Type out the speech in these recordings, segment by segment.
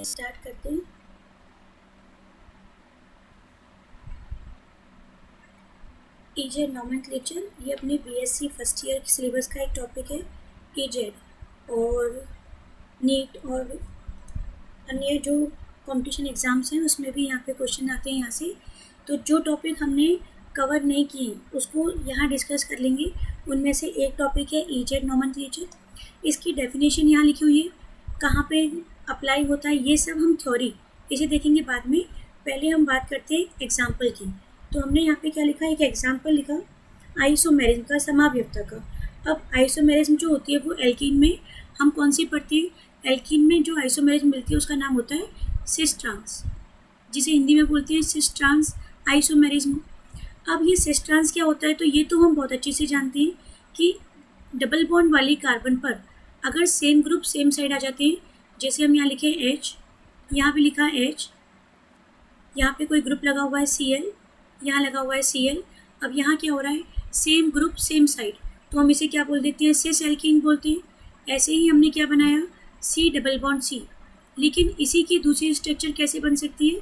Start करते हैं। EEZ nomenclature, ये अपने बीएससी फर्स्ट ईयर के सिलेबस का एक टॉपिक है। ईजेड और नीट और अन्य जो कंपटीशन एग्ज़ाम्स हैं उसमें भी यहाँ पे क्वेश्चन आते हैं यहाँ से। तो जो टॉपिक हमने कवर नहीं किए उसको यहाँ डिस्कस कर लेंगे। उनमें से एक टॉपिक है ईजेड नॉमेनक्लेचर। इसकी डेफिनेशन यहाँ लिखी हुई है, कहाँ पे अप्लाई होता है, ये सब हम थ्योरी इसे देखेंगे बाद में। पहले हम बात करते हैं एग्जाम्पल की। तो हमने यहाँ पे क्या लिखा, एक एग्जाम्पल लिखा आइसोमेरिज्म का, समावयवता का। अब आइसोमेरिज्म जो होती है वो एल्कीन में हम कौन सी पढ़ते हैं, एल्कीन में जो आइसोमेरिज्म मिलती है उसका नाम होता है सिस ट्रांस, जिसे हिंदी में बोलते हैं सिस ट्रांस आइसोमेरिज्म। अब ये सिस ट्रांस क्या होता है, तो ये तो हम बहुत अच्छे से जानते हैं कि डबल बॉन्ड वाली कार्बन पर अगर सेम ग्रुप सेम साइड आ जाते हैं, जैसे हम यहाँ लिखे H, यहाँ भी लिखा H, यहाँ पे कोई ग्रुप लगा हुआ है Cl, यहाँ लगा हुआ है Cl। अब यहाँ क्या हो रहा है, सेम ग्रुप सेम साइड, तो हम इसे क्या बोल देते हैं, सिस एल्कीन बोलते हैं। ऐसे ही हमने क्या बनाया, C डबल बॉन्ड C। लेकिन इसी की दूसरी स्ट्रक्चर कैसे बन सकती है,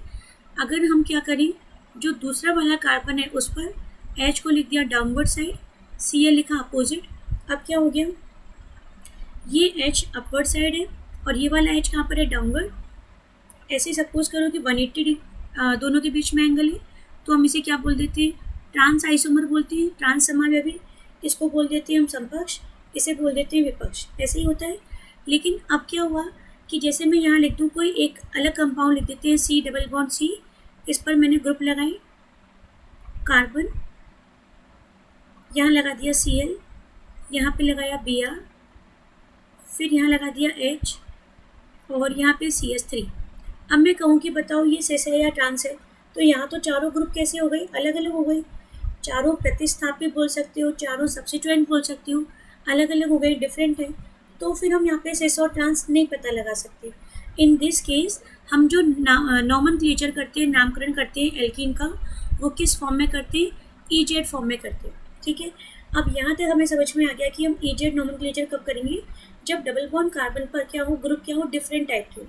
अगर हम क्या करें, जो दूसरा वाला कार्बन है उस पर H को लिख दिया डाउनवर्ड साइड, Cl लिखा अपोजिट। अब क्या हो गया, ये H अपवर्ड साइड है और ये वाला H कहाँ पर है, डाउनवर्ड। ऐसे सपोज करो कि 180 दोनों के बीच में एंगल है, तो हम इसे क्या बोल देते हैं, ट्रांस आइसोमर बोलते हैं, ट्रांस समावयवी। इसको बोल देते हैं हम समपक्ष, इसे बोल देते हैं विपक्ष। ऐसे ही होता है। लेकिन अब क्या हुआ कि जैसे मैं यहाँ लिख दूँ कोई एक अलग कंपाउंड लिख देते हैं C डबल बॉन्ड C, इस पर मैंने ग्रुप लगाई कार्बन, यहाँ लगा दिया Cl, यहाँ पे लगाया Br, फिर यहाँ लगा दिया H और यहाँ पे CH3। अब मैं कहूँ कि बताओ ये सिस है या ट्रांस है, तो यहाँ तो चारों ग्रुप कैसे हो गए, अलग अलग हो गए। चारों प्रतिस्थापी बोल सकते हो, चारों सब्स्टिट्यूएंट बोल सकते हो, अलग अलग हो गए, डिफरेंट है। तो फिर हम यहाँ पे सिस और ट्रांस नहीं पता लगा सकते। इन दिस केस हम जो नॉमेनक्लेचर करते हैं, नामकरण करते हैं एल्कीन का, वो किस फॉर्म में करते हैं, ईजेड फॉर्म में करते हैं। ठीक है, अब यहाँ तक हमें समझ में आ गया कि हम ईजेड नॉमेनक्लेचर कब करेंगे, जब डबल बॉन्ड कार्बन पर क्या हो, ग्रुप क्या हो, डिफरेंट टाइप के हो।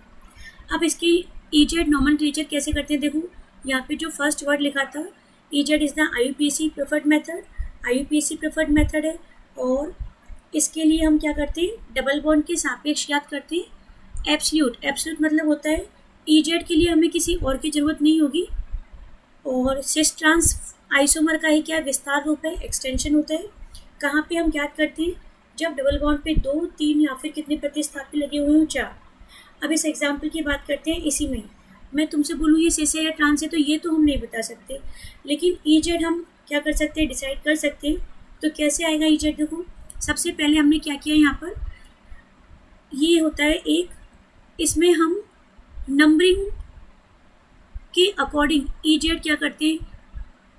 अब इसकी ईजेड नॉमेनक्लेचर कैसे करते हैं, देखो यहाँ पे जो फर्स्ट वर्ड लिखा था, EEZ is the IUPAC preferred method, IUPAC preferred method है। और इसके लिए हम क्या करते हैं, डबल बॉन्ड के सापेक्ष याद करते हैं एब्सोल्यूट। एब्सोल्यूट मतलब होता है ईजेड के लिए हमें किसी और की ज़रूरत नहीं होगी। और सिस ट्रांस आइसोमर का ही क्या विस्तार रूप है, एक्सटेंशन होता है। कहाँ पे हम याद करते हैं, जब डबल बॉन्ड पे 2, 3 या फिर कितने प्रतिस्थापी लगे हुए हों, 4। अब इस एग्जाम्पल की बात करते हैं। इसी में मैं तुमसे बोलूँ ये सिस है या ट्रांस है, तो ये तो हम नहीं बता सकते, लेकिन ईजेड हम क्या कर सकते हैं, डिसाइड कर सकते हैं। तो कैसे आएगा ईजेड, देखो सबसे पहले हमने क्या किया, यहाँ पर ये होता है एक, इसमें हम नंबरिंग के अकॉर्डिंग ईजेड क्या करते हैं,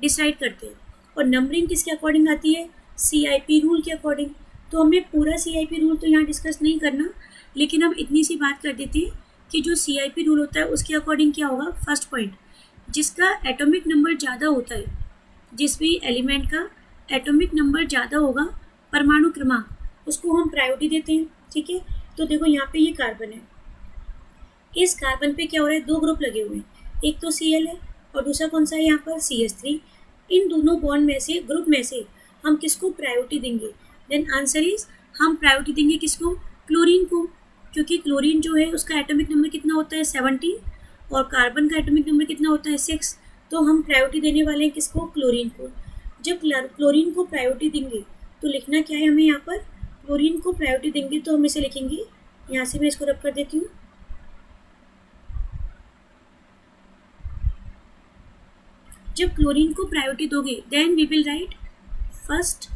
डिसाइड करते हैं। और नंबरिंग किसके अकॉर्डिंग आती है, CIP रूल के अकॉर्डिंग। तो हमें पूरा CIP रूल तो यहाँ डिस्कस नहीं करना, लेकिन हम इतनी सी बात कर देते हैं कि जो CIP रूल होता है उसके अकॉर्डिंग क्या होगा, फर्स्ट पॉइंट, जिसका एटॉमिक नंबर ज़्यादा होता है, जिस भी एलिमेंट का एटॉमिक नंबर ज़्यादा होगा, परमाणु क्रमांक, उसको हम प्रायोरिटी देते हैं। ठीक है, तो देखो यहाँ पे ये कार्बन है, इस कार्बन पे क्या हो रहा है, 2 ग्रुप लगे हुए हैं, एक तो Cl है और दूसरा कौन सा है यहाँ पर, CH3। इन दोनों बॉन्ड में से, ग्रुप में से हम किसको प्रायोरिटी देंगे, देन आंसर इज हम प्रायोरिटी देंगे किसको, क्लोरीन को, क्योंकि क्लोरीन जो है उसका एटॉमिक नंबर कितना होता है, 17, और कार्बन का एटॉमिक नंबर कितना होता है, 6। तो हम प्रायोरिटी देने वाले हैं किसको, क्लोरीन को। जब क्लोरीन को प्रायोरिटी देंगे तो लिखना क्या है हमें, यहाँ पर क्लोरीन को प्रायोरिटी देंगे तो हम इसे लिखेंगे, यहाँ से मैं इसको रब कर देती हूँ, जब क्लोरीन को प्रायोरिटी दोगे then we will write first,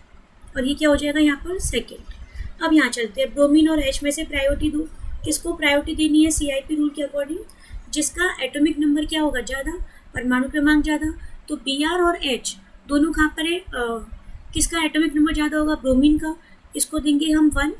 और ये क्या हो जाएगा यहाँ पर, सेकेंड। अब यहाँ चलते हैं, ब्रोमीन और H में से प्रायोरिटी दो, किसको प्रायोरिटी देनी है, CIP रूल के अकॉर्डिंग, जिसका एटॉमिक नंबर क्या होगा, ज़्यादा, परमाणु क्रमांक ज़्यादा। तो Br और H दोनों कहाँ पर है, किसका एटॉमिक नंबर ज़्यादा होगा, ब्रोमीन का, इसको देंगे हम 1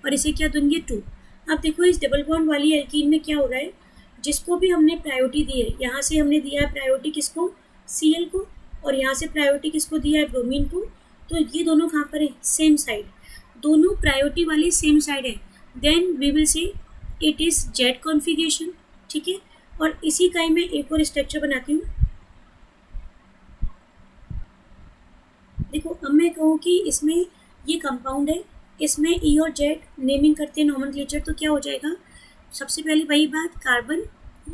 और इसे क्या देंगे, 2। अब देखो इस डबल बॉन्ड वाली एल्कीन में क्या हो रहा है, जिसको भी हमने प्रायोरिटी दी है, यहाँ से हमने दिया है प्रायोरिटी किसको, Cl को, और यहाँ से प्रायोरिटी किसको दिया है, ब्रोमीन को। तो ये दोनों कहाँ पर है, सेम साइड, दोनों प्रायोरिटी वाली सेम साइड है, then we will say it is Z configuration. ठीक है। और इसी का ही मैं एक और स्ट्रक्चर बनाती हूँ। देखो अब मैं कहूँ कि इसमें ये कंपाउंड है, इसमें ई और जेड नेमिंग करते हैं नॉमेनक्लेचर, तो क्या हो जाएगा, सबसे पहले वही बात, कार्बन,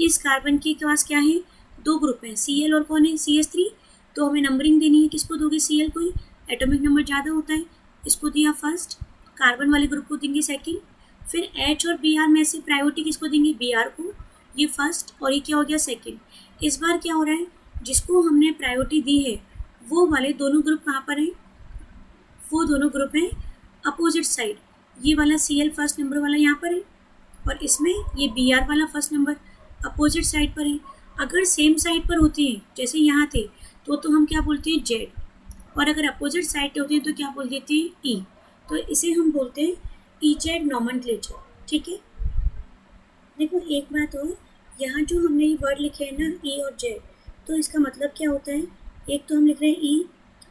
इस कार्बन के पास क्या है, दो ग्रुप हैं, Cl और कौन है, CH3। तो हमें नंबरिंग देनी है, किसको दोगे, Cl को ही, एटॉमिक नंबर ज़्यादा होता है, इसको दिया फर्स्ट, कार्बन वाले ग्रुप को देंगे सेकंड, फिर H और Br में से प्रायोरिटी किसको देंगे, Br को, ये फर्स्ट और ये क्या हो गया सेकंड। इस बार क्या हो रहा है, जिसको हमने प्रायोरिटी दी है वो वाले दोनों ग्रुप कहाँ पर हैं, वो दोनों ग्रुप हैं अपोजिट साइड, ये वाला Cl फर्स्ट नंबर वाला यहाँ पर है और इसमें ये Br वाला फर्स्ट नंबर अपोजिट साइड पर है। अगर सेम साइड पर होते हैं जैसे यहाँ थे तो हम क्या बोलते हैं, जेड, और अगर अपोजिट साइड पे होते हैं तो क्या बोल देते हैं, ई। तो इसे हम बोलते हैं ई जेड नॉमेनक्लेचर, ठीक है। देखो एक बात और, यहाँ जो हमने ये वर्ड लिखे हैं ना, ई और जेड, तो इसका मतलब क्या होता है, एक तो हम लिख रहे हैं ई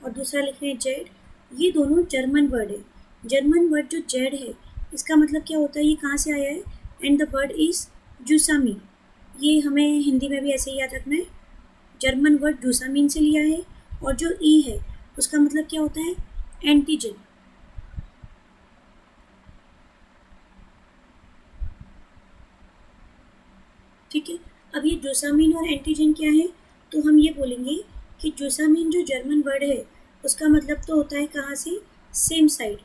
और दूसरा लिख रहे हैं जेड, ये दोनों जर्मन वर्ड है। जर्मन वर्ड जो जेड है इसका मतलब क्या होता है, ये कहाँ से आया है, एंड द वर्ड इज जूसामीन, ये हमें हिंदी में भी ऐसे ही याद रखना है, जर्मन वर्ड जूसामीन से लिया है। और जो ई है उसका मतलब क्या होता है, एंटीजन, ठीक है। अब ये जूसामीन और एंटीजन क्या है, तो हम ये बोलेंगे कि जूसामीन जो जर्मन वर्ड है उसका मतलब तो होता है कहाँ से, सेम साइड,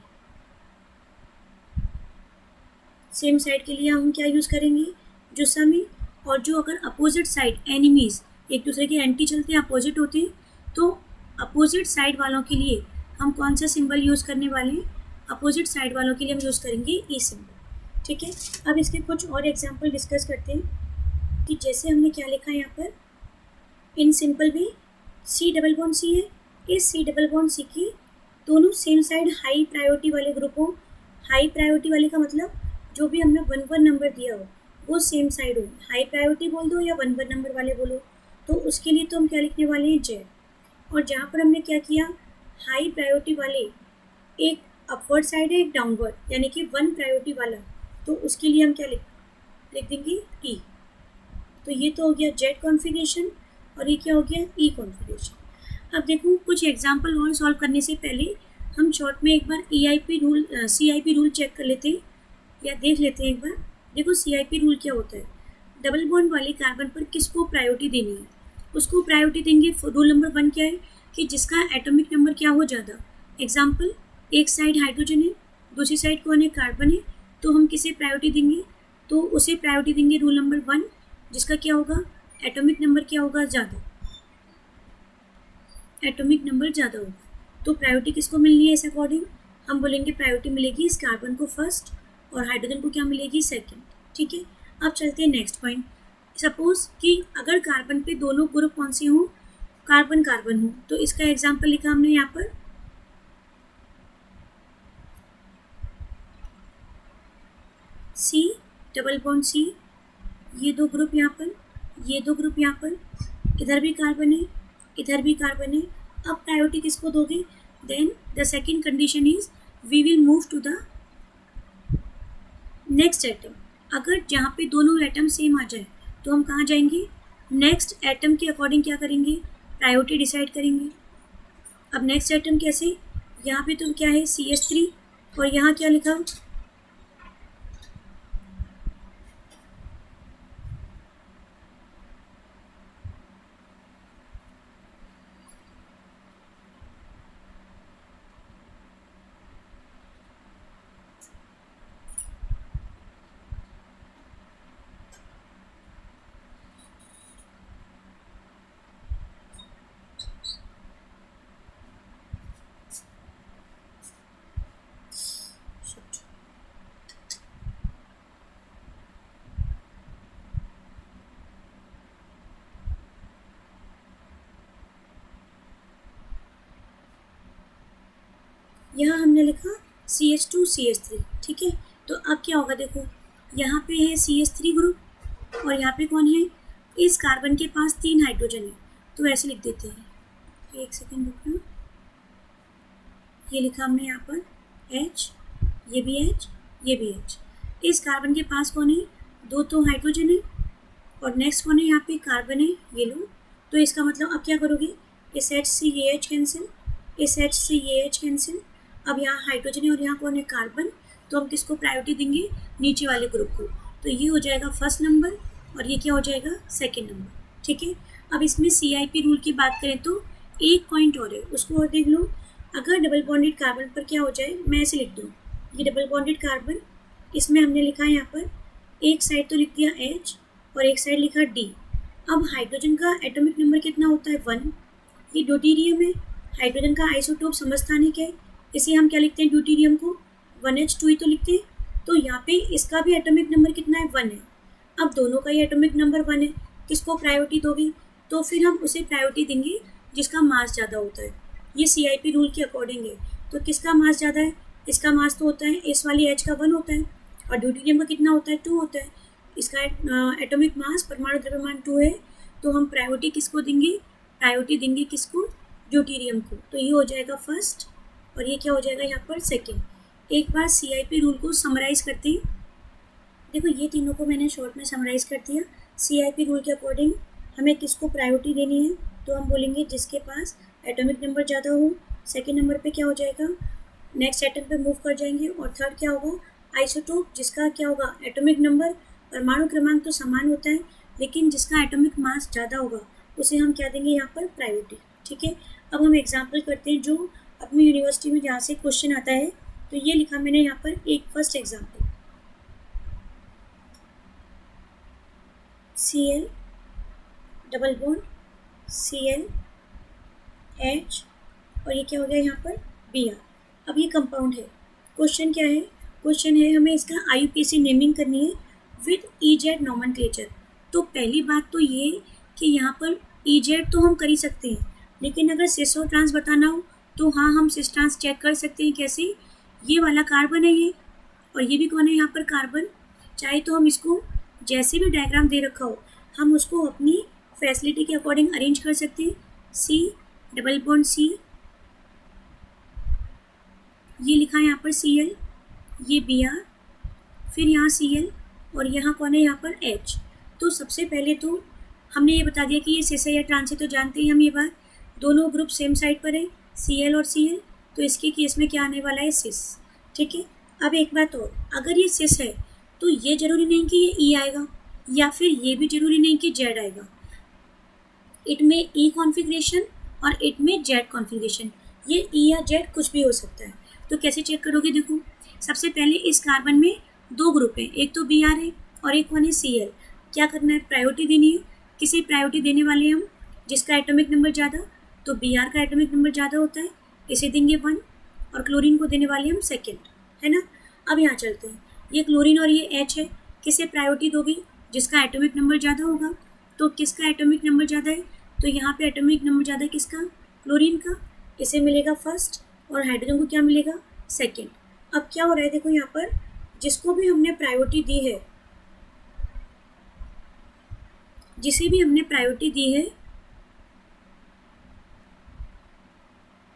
सेम साइड के लिए हम क्या यूज़ करेंगे, जूसामीन। और जो अगर अपोजिट साइड, एनिमीज, एक दूसरे के एंटी चलते हैं, अपोजिट होते हैं, तो अपोजिट साइड वालों के लिए हम कौन सा सिंबल यूज़ करने वाले हैं, अपोजिट साइड वालों के लिए हम यूज़ करेंगे ई सिंबल, ठीक है। अब इसके कुछ और एग्जाम्पल डिस्कस करते हैं कि जैसे हमने क्या लिखा है यहाँ पर, in simple way C double bond C है, इस C डबल बॉन्ड C की दोनों सेम साइड हाई प्रायोरिटी वाले ग्रुप हो, हाई प्रायोरिटी वाले का मतलब जो भी हमने 1 नंबर दिया हो वो सेम साइड हो, हाई प्रायोरिटी बोल दो या 1 नंबर वाले बोलो, तो उसके लिए तो हम क्या लिखने वाले हैं, जेड। और जहाँ पर हमने क्या किया, हाई प्रायोरिटी वाले एक अपवर्ड साइड है एक डाउनवर्ड, यानी कि 1 प्रायोरिटी वाला, तो उसके लिए हम क्या लिख देंगे, ई। तो ये तो हो गया जेड कॉन्फ़िगरेशन और ये क्या हो गया, ई कॉन्फ़िगरेशन। अब देखो कुछ एग्जाम्पल और सॉल्व करने से पहले हम शॉर्ट में एक बार EIP rule, CIP rule check कर लेते हैं या देख लेते हैं एक बार। देखो CIP रूल क्या होता है, डबल बॉन्ड वाले कार्बन पर किसको प्रायोरिटी देनी है, उसको प्रायोरिटी देंगे। रूल नंबर 1 क्या है कि जिसका एटॉमिक नंबर क्या हो ज़्यादा, एग्जाम्पल एक साइड हाइड्रोजन है दूसरी साइड कौन है, कार्बन है, तो हम किसे प्रायोरिटी देंगे, तो उसे प्रायोरिटी देंगे रूल नंबर 1 जिसका क्या होगा, एटॉमिक नंबर क्या होगा, ज़्यादा, एटॉमिक नंबर ज़्यादा होगा। तो प्रायोरिटी किसको मिलनी है, इस अकॉर्डिंग हम बोलेंगे प्रायोरिटी मिलेगी इस कार्बन को फर्स्ट और हाइड्रोजन को क्या मिलेगी, सेकंड, ठीक है। अब चलते हैं नेक्स्ट पॉइंट। सपोज कि अगर कार्बन पे दोनों ग्रुप कौन से हों, कार्बन कार्बन हो, तो इसका एग्जाम्पल लिखा हमने यहाँ पर, C डबल बॉन्ड C, ये दो ग्रुप यहाँ पर, ये दो ग्रुप यहाँ पर, इधर भी कार्बन है इधर भी कार्बन है। अब प्रायोरिटी किसको दोगे, then the second condition is we will move to the next atom. अगर जहाँ पे दोनों एटम सेम आ जाए तो हम कहाँ जाएंगे, नेक्स्ट एटम के अकॉर्डिंग क्या करेंगे, प्रायोरिटी डिसाइड करेंगे। अब नेक्स्ट एटम कैसे, यहाँ पे तो क्या है CH3 और यहाँ क्या लिखा, यहाँ हमने लिखा CH2 CH3, ठीक है। तो अब क्या होगा, देखो यहाँ पे है CH3 ग्रुप और यहाँ पे कौन है, इस कार्बन के पास 3 हाइड्रोजन है, तो ऐसे लिख देते हैं, एक सेकेंड रुकना, ये लिखा हमने यहाँ पर H, ये भी H, ये भी H। इस कार्बन के पास कौन है, 2 तो हाइड्रोजन है और नेक्स्ट कौन है, यहाँ पे कार्बन है, ये लो। तो इसका मतलब अब क्या करोगे, इस H से ये H कैंसिल, इस H से ये H कैंसिल। अब यहाँ हाइड्रोजन है और यहाँ कौन है, कार्बन। तो हम किसको प्रायोरिटी देंगे, नीचे वाले ग्रुप को। तो ये हो जाएगा फर्स्ट नंबर और ये क्या हो जाएगा, सेकेंड नंबर। ठीक है। अब इसमें CIP रूल की बात करें तो एक पॉइंट और है, उसको और देख लो। अगर डबल बॉन्डेड कार्बन पर क्या हो जाए, मैं ऐसे लिख दूँ, ये डबल बॉन्डेड कार्बन, इसमें हमने लिखा है यहाँ पर एक साइड तो लिख दिया H और एक साइड लिखा D। अब हाइड्रोजन का एटॉमिक नंबर कितना होता है, 1। ये ड्यूटेरियम है, हाइड्रोजन का आइसोटोप समस्थानिक है, इसे हम क्या लिखते हैं, ड्यूटेरियम को 1H2 ही तो लिखते हैं। तो यहाँ पे इसका भी एटॉमिक नंबर कितना है, 1 है। अब दोनों का ही एटॉमिक नंबर 1 है, किसको प्रायोरिटी दोगे, तो फिर हम उसे प्रायोरिटी देंगे जिसका मास ज़्यादा होता है। ये CIP रूल के अकॉर्डिंग है। तो किसका मास ज़्यादा है, इसका मास तो होता है, इस वाली H का 1 होता है और ड्यूटेरियम का कितना होता है, 2 होता है। इसका एटॉमिक मास, परमाणु द्रव्यमान 2 है। तो हम प्रायोरिटी किसको देंगे, प्रायोरिटी देंगे किसको, ड्यूटेरियम को। तो ये हो जाएगा फर्स्ट और ये क्या हो जाएगा यहाँ पर सेकेंड। एक बार CIP रूल को समराइज़ करते हैं। देखो ये तीनों को मैंने शॉर्ट में समराइज़ कर दिया। CIP रूल के अकॉर्डिंग हमें किसको प्रायोरिटी देनी है, तो हम बोलेंगे जिसके पास एटॉमिक नंबर ज़्यादा हो। सेकेंड नंबर पे क्या हो जाएगा, नेक्स्ट एटम पे मूव कर जाएंगे। और थर्ड क्या होगा, आइसोटोप, जिसका क्या होगा, एटॉमिक नंबर, परमाणु क्रमांक तो समान होता है लेकिन जिसका एटॉमिक मास ज़्यादा होगा उसे हम क्या देंगे यहाँ पर, प्रायोरिटी। ठीक है। अब हम एग्जाम्पल करते हैं जो अपनी यूनिवर्सिटी में जहाँ से क्वेश्चन आता है। तो ये लिखा मैंने यहाँ पर एक first example, Cl double bond Cl H और ये क्या हो गया यहाँ पर, Br। अब ये कंपाउंड है। क्वेश्चन क्या है, क्वेश्चन है हमें इसका IUPAC नेमिंग करनी है विद EZ नॉमेनक्लेचर। तो पहली बात तो ये कि यहाँ पर EZ तो हम कर ही सकते हैं, लेकिन अगर सिस और ट्रांस बताना हो तो हाँ, हम सिस ट्रांस चेक कर सकते हैं। कैसे, ये वाला कार्बन है ये, और ये भी कौन है यहाँ पर, कार्बन। चाहे तो हम इसको जैसे भी डायग्राम दे रखा हो हम उसको अपनी फैसिलिटी के अकॉर्डिंग अरेंज कर सकते हैं। C डबल बॉन्ड C, ये लिखा है यहाँ पर Cl, ये Br, फिर यहाँ Cl और यहाँ कौन है, यहाँ पर H। तो सबसे पहले तो हमने ये बता दिया कि ये सिस है या ट्रांस है, तो जानते हैं हम ये बात, दोनों ग्रुप सेम साइड पर है, Cl और Cl। तो इसके केस में क्या आने वाला है, सिस। ठीक है। अब एक बात और, अगर ये सिस है तो ये जरूरी नहीं कि ये E आएगा, या फिर ये भी जरूरी नहीं कि Z आएगा। इट में E कॉन्फ़िगरेशन और इट में Z कॉन्फ़िगरेशन, ये E या Z कुछ भी हो सकता है। तो कैसे चेक करोगे, देखो सबसे पहले इस कार्बन में दो ग्रुप हैं, एक तो Br है और एक वन है Cl। क्या करना है, प्रायोरिटी देनी है। किसे प्रायोरिटी देने वाले हैं हम, जिसका एटॉमिक नंबर ज़्यादा। तो Br का एटॉमिक नंबर ज़्यादा होता है, इसे देंगे 1 और क्लोरीन को देने वाले हम सेकेंड, है ना। अब यहाँ चलते हैं, ये क्लोरीन और ये H है, किसे प्रायोरिटी दोगे, जिसका एटॉमिक नंबर ज़्यादा होगा। तो किसका एटॉमिक नंबर ज़्यादा है, तो यहाँ पे एटॉमिक नंबर ज़्यादा है किसका, क्लोरीन का, इसे मिलेगा फर्स्ट और हाइड्रोजन को क्या मिलेगा, सेकेंड। अब क्या हो रहा है, देखो यहाँ पर जिसको भी हमने प्रायोरिटी दी है, जिसे भी हमने प्रायोरिटी दी है,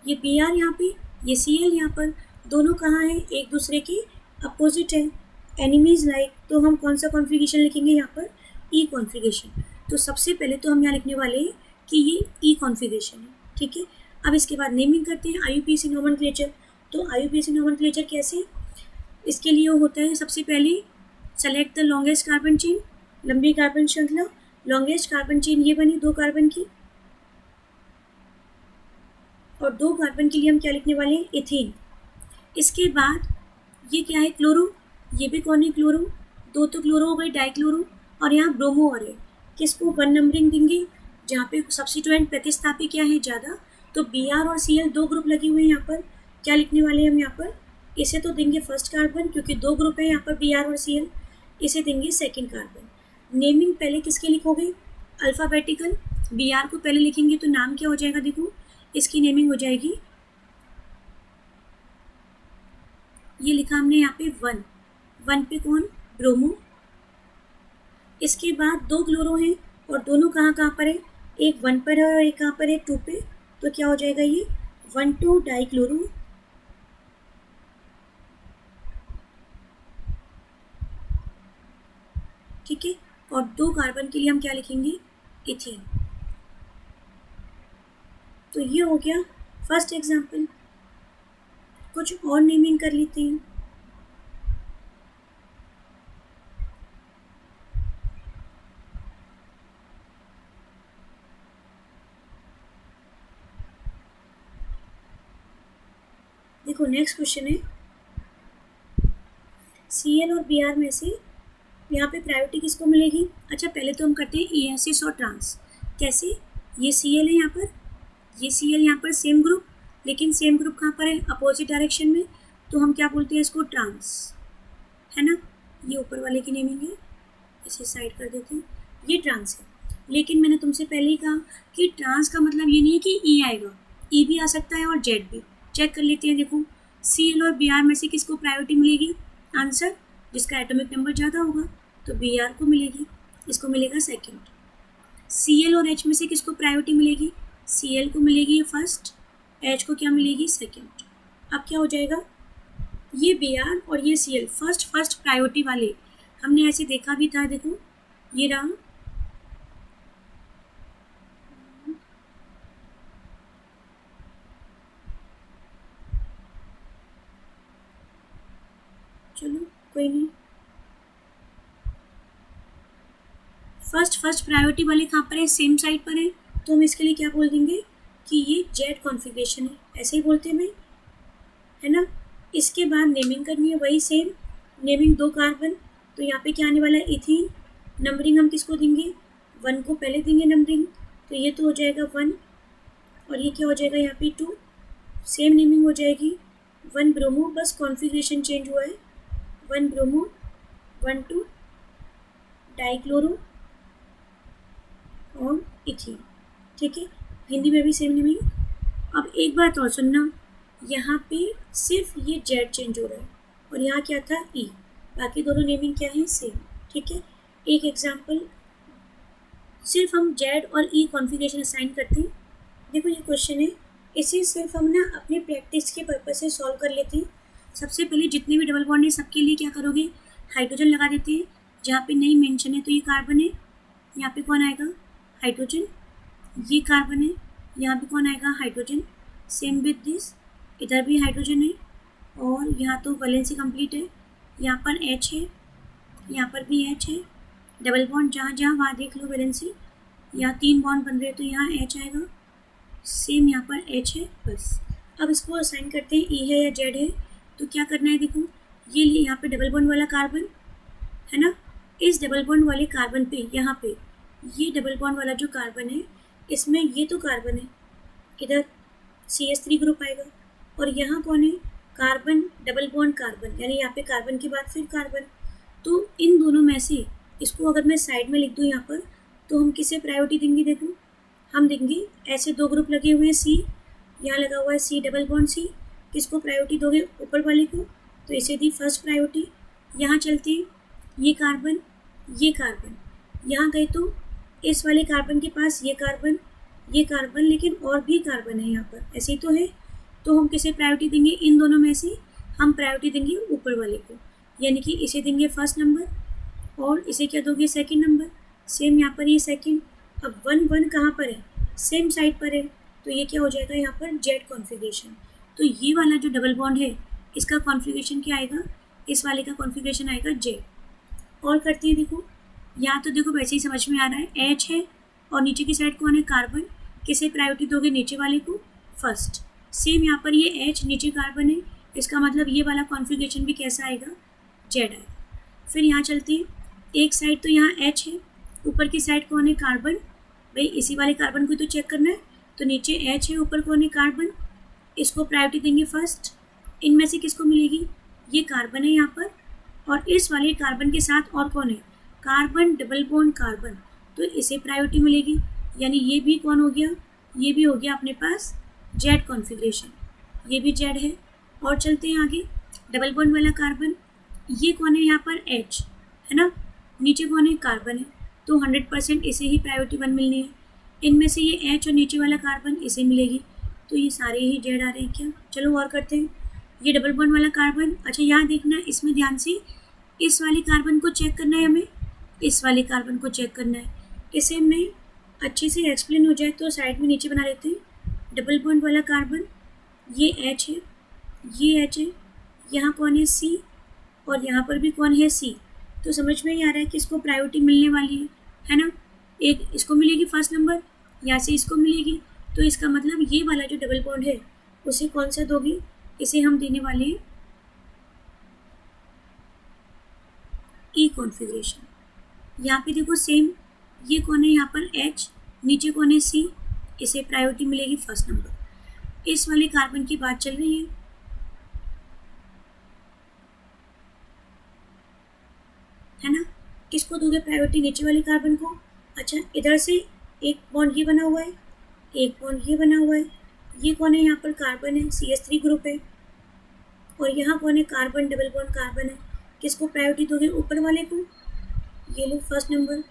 ये Br यहाँ पे, ये Cl यहाँ पर, दोनों कहाँ हैं, एक दूसरे के अपोजिट है, एनिमीज लाइक। तो हम कौन सा कॉन्फ़िगरेशन लिखेंगे यहाँ पर, E कॉन्फ़िगरेशन। तो सबसे पहले तो हम यहाँ लिखने वाले हैं कि ये E कॉन्फ़िगरेशन है। ठीक है। अब इसके बाद नेमिंग करते हैं IUPAC नोमेनक्लेचर। तो IUPAC नोमेनक्लेचर कैसे, इसके लिए होता है सबसे पहले select the longest carbon chain, लंबी कार्बन श्रृंखला। लॉन्गेस्ट कार्बन चेन ये बनी 2 कार्बन की, और 2 कार्बन के लिए हम क्या लिखने वाले हैं, एथीन। इसके बाद ये क्या है, क्लोरो, ये भी कौन है, क्लोरो। 2 तो क्लोरो हो गए, डाइक्लोरो, और यहाँ ब्रोमो और है। किसको 1 नंबरिंग देंगे, जहाँ पे सब्स्टिट्यूएंट प्रतिस्थापी क्या है, ज़्यादा। तो Br और Cl 2 ग्रुप लगे हुए हैं यहाँ पर, क्या लिखने वाले हैं हम यहाँ पर, इसे तो देंगे फर्स्ट कार्बन क्योंकि 2 ग्रुप है यहाँ पर Br और Cl, इसे देंगे सेकेंड कार्बन। नेमिंग पहले किसके लिखोगे, अल्फ़ाबेटिकल। Br को पहले लिखेंगे तो नाम क्या हो जाएगा, देखो इसकी नेमिंग हो जाएगी, ये लिखा हमने यहाँ पे 1 पे कौन, ब्रोमो। इसके बाद 2 क्लोरो हैं और दोनों कहाँ पर है, एक 1 पर है और एक कहाँ पर है, 2 पे। तो क्या हो जाएगा, ये 1,2 डाइक्लोरो। ठीक है। और 2 कार्बन के लिए हम क्या लिखेंगे, इथीन। तो ये हो गया फर्स्ट एग्जाम्पल। कुछ और नेमिंग कर लेते हैं। देखो नेक्स्ट क्वेश्चन है, Cl और Br में से यहाँ पे प्रायोरिटी किसको मिलेगी। अच्छा पहले तो हम करते हैं एसिस और ट्रांस। कैसे, ये Cl है यहाँ पर, ये Cl यहाँ पर सेम ग्रुप, लेकिन सेम ग्रुप कहाँ पर है, अपोजिट डायरेक्शन में, तो हम क्या बोलते हैं इसको, ट्रांस, है ना। ये ऊपर वाले की नेमिंग है, इसे साइड कर देते हैं, ये ट्रांस है। लेकिन मैंने तुमसे पहले ही कहा कि ट्रांस का मतलब ये नहीं है कि ई आएगा, ई भी आ सकता है और जेड भी। चेक कर लेते हैं। देखो Cl और Br में से किसको प्रायोरिटी मिलेगी, आंसर जिसका एटॉमिक नंबर ज़्यादा होगा तो Br को मिलेगी, इसको मिलेगा सेकंड। Cl और H में से किसको प्रायोरिटी मिलेगी, Cl को मिलेगी फर्स्ट, H को क्या मिलेगी, सेकंड। अब क्या हो जाएगा, ये Br और ये Cl फर्स्ट प्रायोरिटी वाले हमने ऐसे देखा भी था। देखो ये रहा, चलो कोई नहीं, फर्स्ट प्रायोरिटी वाले कहाँ पर है, सेम साइड पर है, तो हम इसके लिए क्या बोल देंगे कि ये जेड कॉन्फ़िगरेशन है, ऐसे ही बोलते हैं भाई, है ना। इसके बाद नेमिंग करनी है, वही सेम नेमिंग, 2 कार्बन, तो यहाँ पे क्या आने वाला है, इथीन। नंबरिंग हम किसको देंगे, 1 को पहले देंगे नंबरिंग, तो ये तो हो जाएगा 1 और ये क्या हो जाएगा यहाँ पे 2, सेम नेमिंग हो जाएगी। 1 ब्रोमो, बस कॉन्फ़िगरेशन चेंज हुआ है, 1 ब्रोमो 1 2 डाइक्लोरो और इथीन, ठीक है। हिंदी में भी सेम नेमिंग। अब एक बात और सुनना, यहाँ पे सिर्फ ये जेड चेंज हो रहा है और यहाँ क्या था, ई, बाकी दोनों नेमिंग क्या है, सेम, ठीक है। एक एग्जाम्पल, सिर्फ हम जेड और ई कॉन्फ़िगरेशन असाइन करते हैं। देखो ये क्वेश्चन है, इसे सिर्फ हम ना अपने प्रैक्टिस के पर्पज से सॉल्व कर लेते हैं। सबसे पहले जितने भी डबल बॉन्ड है सबके लिए क्या करोगे, हाइड्रोजन लगा देते हैं। जहाँ पे नहीं मेंशन है तो ये कार्बन है, यहाँ पे कौन आएगा, हाइड्रोजन। ये कार्बन है, यहाँ पे कौन आएगा, हाइड्रोजन। सेम विद दिस, इधर भी हाइड्रोजन है और यहाँ तो वैलेंसी कंप्लीट है, यहाँ पर H है, यहाँ पर भी H है। डबल बॉन्ड जहाँ जहाँ वहाँ देख लो वैलेंसी, यहाँ 3 बॉन्ड बन रहे हैं तो यहाँ H आएगा, सेम यहाँ पर H है, बस। अब इसको असाइन करते हैं, E है या Z है, तो क्या करना है, देखो ये लिए यहाँ पे डबल बॉन्ड वाला कार्बन है ना, इस डबल बॉन्ड वाले कार्बन पे, यहाँ पे ये डबल बॉन्ड वाला जो कार्बन है, इसमें ये तो कार्बन है, इधर CH3 ग्रुप आएगा और यहाँ कौन है, कार्बन डबल बॉन्ड कार्बन, यानी यहाँ पे कार्बन के बाद फिर कार्बन। तो इन दोनों में से इसको अगर मैं साइड में लिख दूँ यहाँ पर, तो हम किसे प्रायोरिटी देंगे, देखो हम देंगे, ऐसे 2 ग्रुप लगे हुए हैं, C यहाँ लगा हुआ है, C डबल बॉन्ड C, किसको प्रायोरिटी दोगे, ऊपर वाले को, तो इसे दी फर्स्ट प्रायोरिटी। यहाँ चलते हैं, ये कार्बन, यहाँ गए तो इस वाले कार्बन के पास ये कार्बन, लेकिन और भी कार्बन है यहाँ पर, ऐसे ही तो है, तो हम किसे प्रायोरिटी देंगे, इन दोनों में से हम प्रायोरिटी देंगे ऊपर वाले को, यानी कि इसे देंगे फर्स्ट नंबर और इसे क्या दोगे, सेकंड नंबर। सेम यहाँ पर ये सेकंड। अब 1 1 कहाँ पर है, सेम साइड पर है, तो ये क्या हो जाएगा यहाँ पर, जेड कॉन्फ़िगरेशन। तो ये वाला जो डबल बॉन्ड है इसका कॉन्फ़िगरेशन क्या आएगा, इस वाले का कॉन्फ़िगरेशन आएगा जेड। और करते हैं, देखो यहाँ तो देखो वैसे ही समझ में आ रहा है, H है और नीचे की साइड कौन है, कार्बन, किसे प्रायोरिटी दोगे, नीचे वाले को फर्स्ट। सेम यहाँ पर ये H नीचे कार्बन है, इसका मतलब ये वाला कॉन्फ़िगरेशन भी कैसा आएगा, जेड आएगा। फिर यहाँ चलते हैं, एक साइड तो यहाँ H है, ऊपर की साइड कौन है, कार्बन, भाई इसी वाले कार्बन को तो चेक करना है, तो नीचे H है, ऊपर कौन है, कार्बन, इसको प्रायोरिटी देंगे फर्स्ट। इनमें से किसको मिलेगी, ये कार्बन है यहाँ पर और इस वाले कार्बन के साथ और कौन है, कार्बन डबल बॉन्ड कार्बन, तो इसे प्रायोरिटी मिलेगी, यानी ये भी कौन हो गया, ये भी हो गया अपने पास जेड कॉन्फ़िगरेशन, ये भी जेड है। और चलते हैं आगे, डबल बॉन्ड वाला कार्बन, ये कौन है यहाँ पर, H है ना, नीचे कौन है, कार्बन है, तो 100% इसे ही प्रायोरिटी 1 मिलनी है। इनमें से ये H और नीचे वाला कार्बन इसे मिलेगी, तो ये सारे ही जेड आ रहे हैं क्या। चलो और करते हैं, ये डबल बॉन्ड वाला कार्बन, अच्छा यहाँ देखना, इसमें ध्यान से इस वाले कार्बन को चेक करना है हमें, इस वाले कार्बन को चेक करना है। इसे मैं अच्छे से एक्सप्लेन हो जाए तो साइड में नीचे बना लेते हैं। डबल बॉन्ड वाला कार्बन ये H है, ये H है, यहाँ कौन है C, और यहाँ पर भी कौन है C। तो समझ में ही आ रहा है कि इसको प्रायोरिटी मिलने वाली है ना। एक इसको मिलेगी फर्स्ट नंबर, यहाँ से इसको मिलेगी, तो इसका मतलब ये वाला जो डबल बॉन्ड है उसे कौन सा दोगे, इसे हम देने वाले हैं E कॉन्फ़िगरेशन। यहाँ पे देखो सेम, ये कौन है यहाँ पर H, नीचे कौन है C, इसे प्रायोरिटी मिलेगी फर्स्ट नंबर। इस वाले कार्बन की बात चल रही है ना। किसको दोगे प्रायोरिटी, नीचे वाले कार्बन को। अच्छा, इधर से एक बॉन्ड ये बना हुआ है, एक बॉन्ड ये बना हुआ है, ये कौन है यहाँ पर कार्बन है, CH3 ग्रुप है, और यहाँ कौन है कार्बन, डबल बॉन्ड कार्बन है। किसको प्रायोरिटी दोगे, ऊपर वाले को। ये लो फर्स्ट नंबर।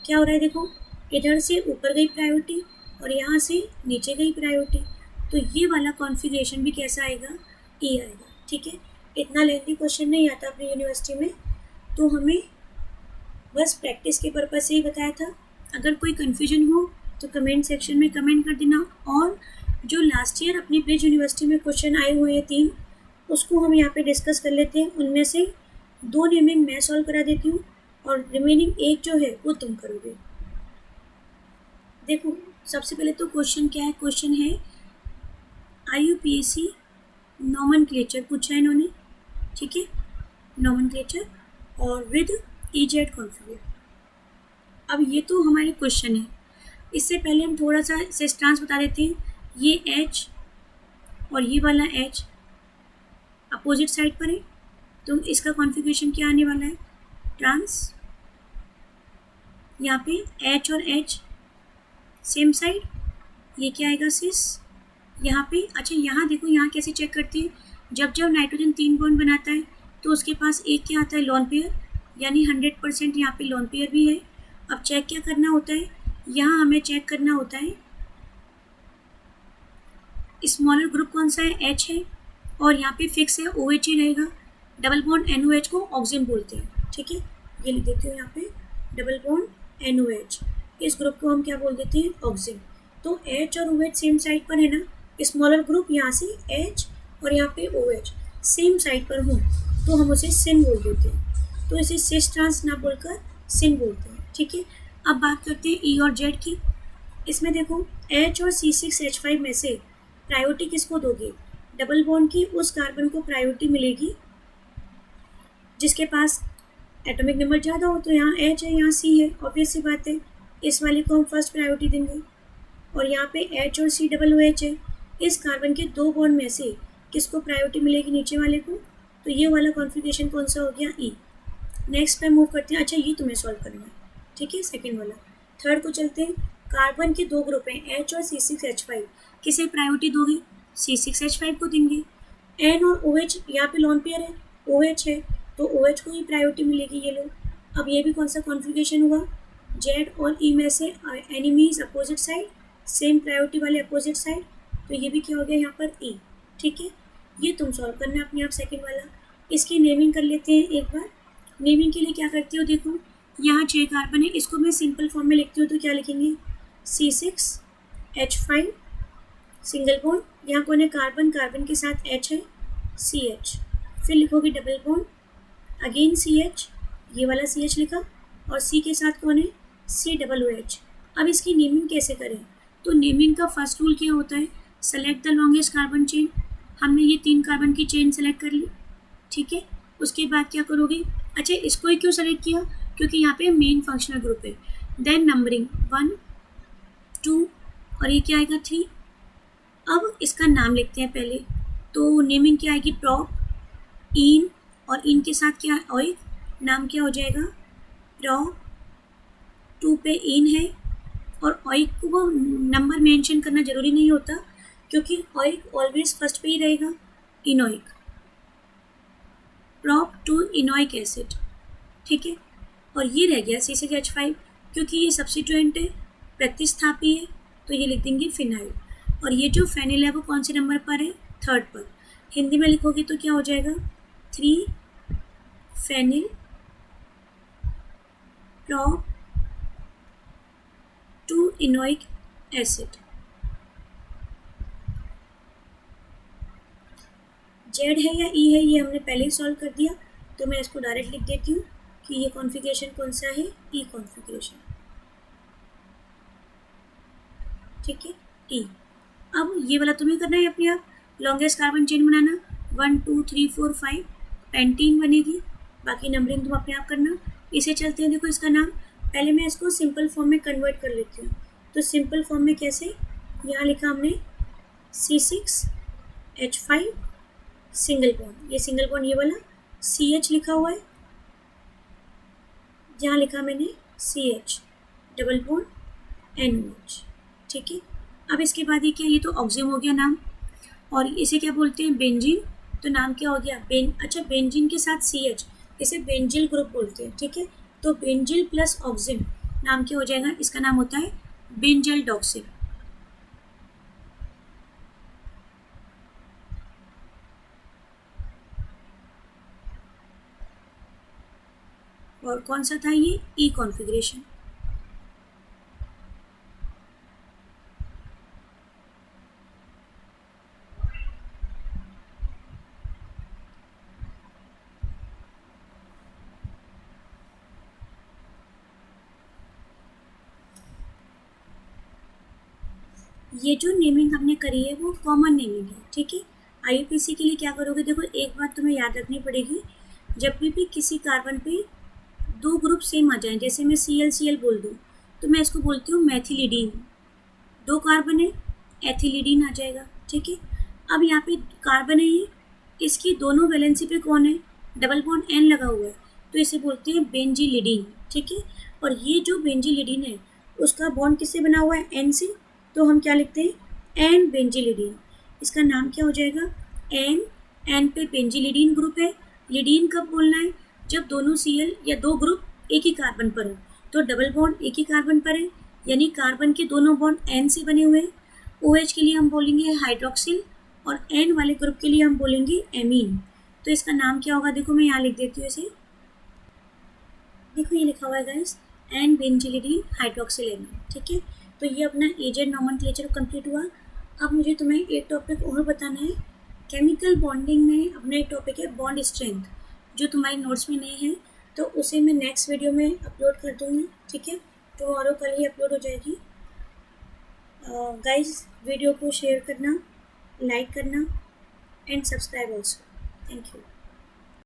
क्या हो रहा है देखो, इधर से ऊपर गई प्रायोरिटी और यहाँ से नीचे गई प्रायोरिटी, तो ये वाला कॉन्फ़िगरेशन भी कैसा आएगा, E आएगा। ठीक है, इतना लेंथी क्वेश्चन नहीं आता अपनी यूनिवर्सिटी में, तो हमें बस प्रैक्टिस के पर्पज से ही बताया था। अगर कोई कन्फ्यूजन हो तो कमेंट सेक्शन में कमेंट कर देना। और जो लास्ट ईयर अपनी ब्रिज यूनिवर्सिटी में क्वेश्चन आए हुए हैं 3, उसको हम यहाँ पे डिस्कस कर लेते हैं। उनमें से 2 नेमिंग मैं सॉल्व करा देती हूँ और रिमेनिंग एक जो है वो तुम करोगे। देखो सबसे पहले तो क्वेश्चन क्या है, क्वेश्चन है IUPAC नॉमेनक्लेचर पूछा है इन्होंने। ठीक है, नॉमेनक्लेचर और विद EZ कॉन्फ़िगर। अब ये तो हमारे क्वेश्चन है। इससे पहले हम थोड़ा सा सिस्टेंस बता देते हैं। ये H और ये वाला H अपोजिट साइड पर है, तो इसका कॉन्फ़िगरेशन क्या आने वाला है, ट्रांस। यहाँ पे H और H सेम साइड, ये क्या आएगा, सिस। यहाँ पे अच्छा, यहाँ देखो, यहाँ कैसे चेक करते हैं, जब जब नाइट्रोजन 3 बॉन्ड बनाता है तो उसके पास एक क्या आता है, लोन पेयर, यानी 100% यहाँ पे लोन पेयर भी है। अब चेक क्या करना होता है, यहाँ हमें चेक करना होता है स्मॉलर ग्रुप कौन सा है, H है, और यहाँ पे फिक्स है OH ही रहेगा। डबल बॉन्ड NOH को ऑक्सीजन बोलते हैं। ठीक है, ये लिख देती हूँ यहाँ पे, डबल बॉन्ड NOH, इस ग्रुप को हम क्या बोल देते हैं, ऑक्सीजन। तो H और OH सेम साइड पर है ना, स्मॉलर ग्रुप यहाँ से H और यहाँ पे OH सेम साइड पर हो तो हम उसे सिन बोल देते हैं। तो इसे सिस ट्रांस ना बोलकर सिन बोलते हैं। ठीक है, अब बात करते हैं E और Z की। इसमें देखो H और C6H5 में से प्रायोरिटी किसको दोगे, डबल बॉन्ड की उस कार्बन को प्रायोरिटी मिलेगी जिसके पास एटॉमिक नंबर ज़्यादा हो। तो यहाँ H है, यहाँ C है, ऑब्वियस सी बात है, इस वाले को हम फर्स्ट प्रायोरिटी देंगे। और यहाँ पे H और C डबल OH है, इस कार्बन के 2 बॉन्ड में से किसको प्रायोरिटी मिलेगी, नीचे वाले को। तो ये वाला कॉन्फ़िगरेशन कौन सा हो गया, E। नेक्स्ट पे मूव करते हैं। अच्छा, ये तुम्हें सॉल्व करना है। ठीक है, सेकेंड वाला। थर्ड को चलते हैं। कार्बन के 2 ग्रुप हैं H और C6H5, किसे प्रायोरिटी दोगे, C6H5 को देंगे। N और OH यहाँ पे लोन पेयर है, OH है, तो OH को ही प्रायोरिटी मिलेगी। ये लो, अब ये भी कौन सा कॉन्फ़िगरेशन हुआ, Z और E में से enemies opposite side, same priority वाले अपोजिट साइड, तो ये भी क्या हो गया यहाँ पर, E। ठीक है, ये तुम सॉल्व करना अपने आप सेकेंड वाला। इसकी नेमिंग कर लेते हैं एक बार। नेमिंग के लिए क्या करती हो, देखो यहाँ 6 कार्बन है, इसको मैं सिंपल फॉर्म में लिखती हूँ तो क्या लिखेंगे, C6H5 सिंगल बॉन्ड, यहाँ कौन है कार्बन, कार्बन के साथ H है, CH, फिर लिखोगे डबल बॉन्ड, अगेन CH, ये वाला CH लिखा, और C के साथ कौन है, C डबल OH। अब इसकी नेमिंग कैसे करें, तो नेमिंग का फर्स्ट रूल क्या होता है, select the longest carbon chain. हमने ये 3 कार्बन की चेन सेलेक्ट कर ली। ठीक है, उसके बाद क्या करोगे, अच्छा इसको ही क्यों सेलेक्ट किया, क्योंकि यहाँ पे मेन फंक्शनल ग्रुप है। देन नंबरिंग 1 2 और ये क्या आएगा 3। अब इसका नाम लिखते हैं पहले, तो नेमिंग क्या आएगी, प्रॉप, इन, और इन के साथ क्या है, ऑइक, नाम क्या हो जाएगा, प्रॉप। 2 पे इन है, और ऑइक को नंबर मेंशन करना ज़रूरी नहीं होता, क्योंकि ऑइक ऑलवेज फर्स्ट पे ही रहेगा, इनोइक, प्रॉप टू इनोइक एसिड। ठीक है, और ये रह गया C6H5, क्योंकि ये सब्स्टिट्यूएंट है, प्रतिस्थापी है, तो ये लिख देंगे फिनाइल। और ये जो फेनिल है वो कौन से नंबर पर है, थर्ड पर। हिंदी में लिखोगे तो क्या हो जाएगा, 3 phenyl prop to enoic acid। Z है या ई है ये हमने पहले ही सॉल्व कर दिया, तो मैं इसको डायरेक्ट लिख देती हूँ कि ये कॉन्फ़िगरेशन कौन सा है, ई कॉन्फ़िगरेशन। ठीक है, ई। अब ये वाला तुम्हें करना है अपने आप, लॉन्गेस्ट कार्बन चेन बनाना, 1 2 3 4 5 पेंटीन बनेगी, बाकी नंबरिंग तुम अपने आप करना। इसे चलते हैं, देखो इसका नाम, पहले मैं इसको सिंपल फॉर्म में कन्वर्ट कर लेती हूँ। तो सिंपल फॉर्म में कैसे, यहाँ लिखा हमने C6H5 सिंगल बॉन्ड, ये सिंगल बॉन्ड ये वाला, CH लिखा हुआ है, यहाँ लिखा मैंने CH डबल बॉन्ड NOH। ठीक है, अब इसके बाद ये क्या, ये तो ऑक्सिम हो गया नाम, और इसे क्या बोलते हैं, बेंजीन। तो नाम क्या हो गया, अच्छा बेंजीन के साथ CH, इसे बेंजिल ग्रुप बोलते हैं। ठीक है, तो बेंजिल प्लस ऑक्सिम नाम क्या हो जाएगा, इसका नाम होता है बेंजल डॉक्सिल। और कौन सा था ये, ई कॉन्फ़िगरेशन। ये जो नेमिंग हमने करी है वो कॉमन नेमिंग है। ठीक है, IUPAC के लिए क्या करोगे, देखो एक बात तुम्हें याद रखनी पड़ेगी, जब भी किसी कार्बन पे दो ग्रुप सेम आ जाएं, जैसे मैं CL बोल दूँ तो मैं इसको बोलती हूँ मैथिलिडीन, दो कार्बन है एथिलिडीन आ जाएगा। ठीक है, अब यहाँ पे कार्बन है ये, इसकी दोनों वैलेंसी पे कौन है, डबल बॉन्ड N लगा हुआ है, तो इसे बोलते हैं बेंजीलिडीन। ठीक है, और ये जो बेंजीलिडीन है उसका बॉन्ड किससे बना हुआ है, N से, तो हम क्या लिखते हैं, एन बेंजीलिडीन। इसका नाम क्या हो जाएगा, एन पे बेंजीलिडीन ग्रुप है। लिडीन कब बोलना है, जब दोनों Cl या दो ग्रुप एक ही कार्बन पर हो, तो डबल बॉन्ड एक ही कार्बन पर है, यानी कार्बन के दोनों बॉन्ड N से बने हुए हैं। OH के लिए हम बोलेंगे हाइड्रोक्सिल, और N वाले ग्रुप के लिए हम बोलेंगे एमीन। तो इसका नाम क्या होगा, देखो मैं यहाँ लिख देती हूँ इसे, देखो ये लिखा हुआ है गाइस, एन बेंजीलिडीन हाइड्रोक्सिल एमीन। ठीक है, तो ये अपना एजेड नॉमेनक्लेचर कंप्लीट हुआ। अब मुझे तुम्हें एक टॉपिक और बताना है, केमिकल बॉन्डिंग में अपना एक टॉपिक है बॉन्ड स्ट्रेंथ, जो तुम्हारे नोट्स में नहीं है, तो उसे मैं नेक्स्ट वीडियो में अपलोड कर दूँगी। ठीक है, टुमारो कल ही अपलोड हो जाएगी। गाइस वीडियो को शेयर करना, लाइक करना and subscribe also. Thank you.